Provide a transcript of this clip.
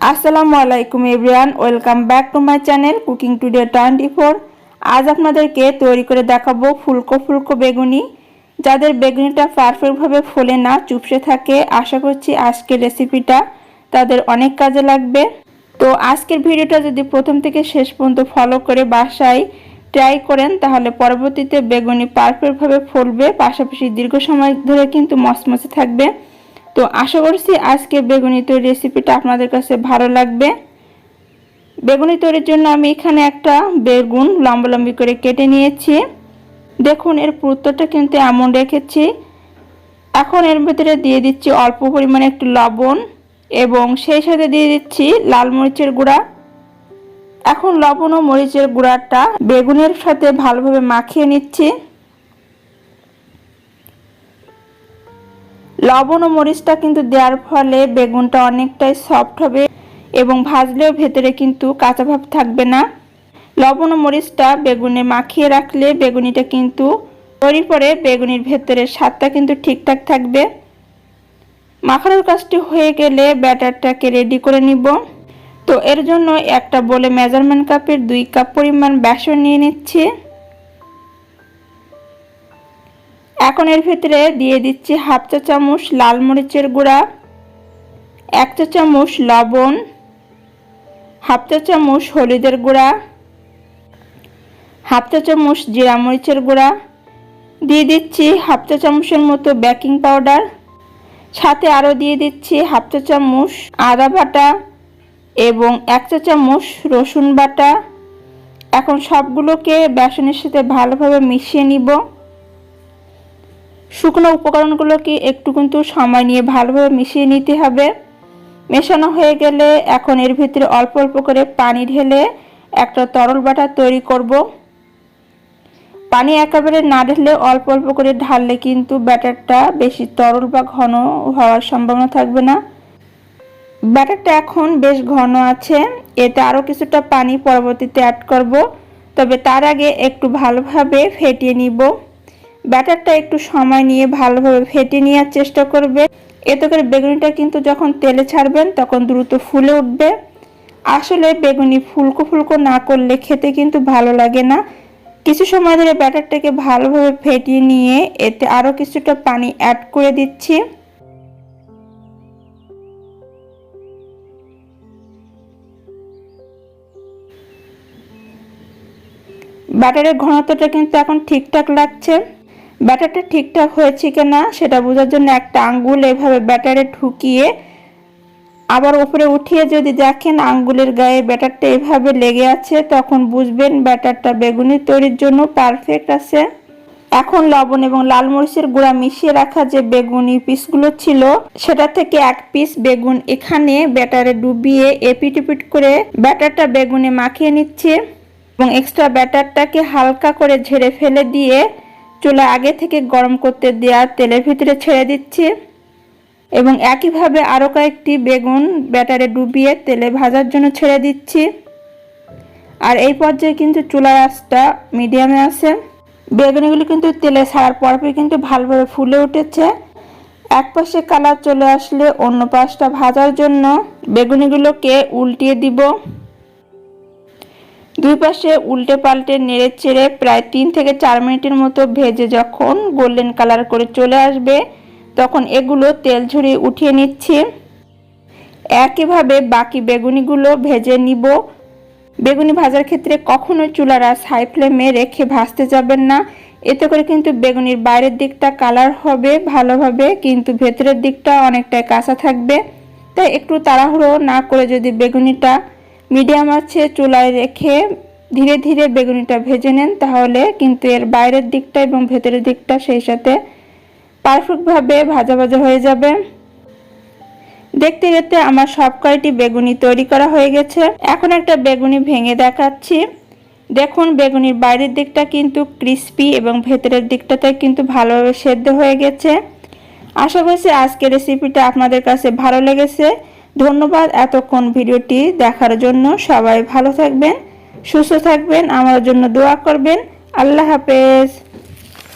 আসসালামু আলাইকুম everyone, welcome back to my channel cooking today 24। আজ আপনাদেরকে তৈরি করে দেখাবো ফুলকো ফুলকো বেগুনি। যাদের বেগুনিটা পারফেক্টভাবে ফোলে না, চুপসে থাকে, আশা করছি আজকের রেসিপিটা তাদের অনেক কাজে লাগবে। তো আজকের ভিডিওটা যদি প্রথম থেকে শেষ পর্যন্ত ফলো করে বাসায় ট্রাই করেন তাহলে পরবর্তীতে বেগুনি পারফেক্টভাবে ফলবে, পাশাপাশি দীর্ঘ সময় ধরে কিন্তু মচমচে থাকবে। তো আশা করছি আজকে বেগুনি তৈরির রেসিপিটা আপনাদের কাছে ভালো লাগবে। বেগুনি তৈরির জন্য আমি এখানে একটা বেগুন লম্বা লম্বি করে কেটে নিয়েছি। দেখুন এর পুরুত্বটা কিন্তু এমন রেখেছি। এখন এর ভিতরে দিয়ে দিচ্ছি অল্প পরিমাণে একটু লবণ এবং সেই সাথে দিয়ে দিচ্ছি লাল মরিচের গুঁড়া। এখন লবণ ও মরিচের গুঁড়াটা বেগুনের সাথে ভালোভাবে মাখিয়ে নিচ্ছি। লবণ ও মরিচটা কিন্তু দেওয়ার ফলে বেগুনটা অনেকটাই সফট হবে এবং ভাজলেও ভেতরে কিন্তু কাঁচা ভাব থাকবে না। লবণ ও মরিচটা বেগুনে মাখিয়ে রাখলে বেগুনিটা কিন্তু তৈরির পরে বেগুনির ভেতরের স্বাদটা কিন্তু ঠিকঠাক থাকবে। মাখানোর কাজটি হয়ে গেলে ব্যাটারটাকে রেডি করে নিব। তো এর জন্য একটা বলে মেজারমেন্ট কাপের 2 কাপ পরিমাণ বেসন নিয়ে নিচ্ছি। এখন এর ভিতরে দিয়ে দিচ্ছি হাফ চা চামচ লাল মরিচের গুঁড়া, 1 চা চামচ লবণ, হাফ চা চামচ হলুদের গুঁড়া, হাফ চা চামচ জিরা মরিচের গুঁড়া, দিয়ে দিচ্ছি হাফ চা চামচের মতো বেকিং পাউডার, সাথে আরও দিয়ে দিচ্ছি হাফ চা চামচ আদা বাটা এবং 1 চা চামচ রসুন বাটা। এখন সবগুলোকে বেসনের সাথে ভালোভাবে মিশিয়ে নিব। শুকনো উপকরণগুলোকে একটু কিন্তু সময় নিয়ে ভালোভাবে মিশিয়ে নিতে হবে। মেশানো হয়ে গেলে এখন এর ভিতরে অল্প অল্প করে পানি ঢেলে একটা তরল বাটা তৈরি করব। পানি একেবারে না ঢেলে অল্প অল্প করে ঢাললে কিন্তু ব্যাটারটা বেশি তরল বা ঘন হওয়ার সম্ভাবনা থাকবে না। ব্যাটারটা এখন বেশ ঘন আছে, এতে আরও কিছুটা পানি পরবর্তীতে অ্যাড করব, তবে তার আগে একটু ভালোভাবে ফেটিয়ে নিব। ব্যাটারটা একটু সময় নিয়ে ভালোভাবে ফেটিয়ে নেওয়ার চেষ্টা করবে, এতে করে বেগুনিটা কিন্তু যখন তেলে ছাড়বেন তখন দ্রুত ফুলে উঠবে। আসলে বেগুনি ফুলকো ফুলকো না করলে খেতে কিন্তু ভালো লাগে না। কিছু সময় ধরে ব্যাটারটাকে ভালোভাবে ফেটিয়ে নিয়ে এতে আরও কিছুটা পানি অ্যাড করে দিচ্ছি। ব্যাটারের ঘনত্বটা কিন্তু এখন ঠিকঠাক লাগছে। ব্যাটারটা ঠিকঠাক হয়েছে কিনা সেটা বোঝার জন্য একটা আঙ্গুল এভাবে ব্যাটারে ঢুকিয়ে আবার উপরে উঠিয়ে যদি দেখেন আঙ্গুলের গায়ে ব্যাটারটা এভাবে লেগে আছে, তখন বুঝবেন ব্যাটারটা বেগুনি তৈরির জন্য পারফেক্ট আছে। এখন লবণ এবং লাল মরিচের গুঁড়া মিশিয়ে রাখা যে বেগুনি পিসগুলো ছিল সেটা থেকে 1 পিস বেগুন এখানে ব্যাটারে ডুবিয়ে এপিট ওপিট করে ব্যাটারটা বেগুনে মাখিয়ে নিচ্ছে এবং এক্সট্রা ব্যাটারটাকে হালকা করে ঝেড়ে ফেলে দিয়ে চুলা আগে থেকে গরম করতে দেওয়া তেলের ভিতরে ছেড়ে দিচ্ছি এবং একইভাবে আরও কয়েকটি বেগুন ব্যাটারে ডুবিয়ে তেলে ভাজার জন্য ছেড়ে দিচ্ছি। আর এই পর্যায়ে কিন্তু চুলার আঁচটা মিডিয়ামে আছে। বেগুনিগুলো কিন্তু তেলে ছাড়ার পরপরই কিন্তু ভালোভাবে ফুলে উঠেছে। এক পাশে কালার চলে আসলে অন্য পাশটা ভাজার জন্য বেগুনিগুলোকে উল্টিয়ে দিব। 2 পাশে উল্টে পাল্টে নেড়ে চেড়ে প্রায় 3 থেকে 4 মিনিটের মতো ভেজে যখন গোল্ডেন কালার করে চলে আসবে তখন এগুলো তেল ঝরিয়ে উঠিয়ে নিচ্ছি। একইভাবে বাকি বেগুনিগুলো ভেজে নিব। বেগুনি ভাজার ক্ষেত্রে কখনোই চুলার আঁচ হাই ফ্লেমে রেখে ভাজতে যাবেন না, এতে করে কিন্তু বেগুনির বাইরের দিকটা কালার হবে ভালোভাবে কিন্তু ভেতরের দিকটা অনেকটাই কাঁচা থাকবে। তাই একটু তাড়াহুড়ো না করে যদি বেগুনিটা মিডিয়াম আছে চুলায় রেখে ধীরে ধীরে বেগুনিটা ভেজে নেন তাহলে কিন্তু এর বাইরের দিকটা এবং ভেতরের দিকটা সেই সাথে পারফেক্টভাবে ভাজা ভাজা হয়ে যাবে। দেখতে দেখতে আমার সব কয়টি বেগুনি তৈরি করা হয়ে গেছে। এখন একটা বেগুনি ভেঙে দেখাচ্ছি। দেখুন বেগুনির বাইরের দিকটা কিন্তু ক্রিস্পি এবং ভেতরের দিকটাতে কিন্তু ভালোভাবে সেদ্ধ হয়ে গেছে। আশা করছি আজকের রেসিপিটা আপনাদের কাছে ভালো লেগেছে। ধন্যবাদ এতক্ষণ ভিডিওটি দেখার জন্য। সবাই ভালো থাকবেন, সুস্থ থাকবেন, আমার জন্য দোয়া করবেন। আল্লাহ হাফেজ।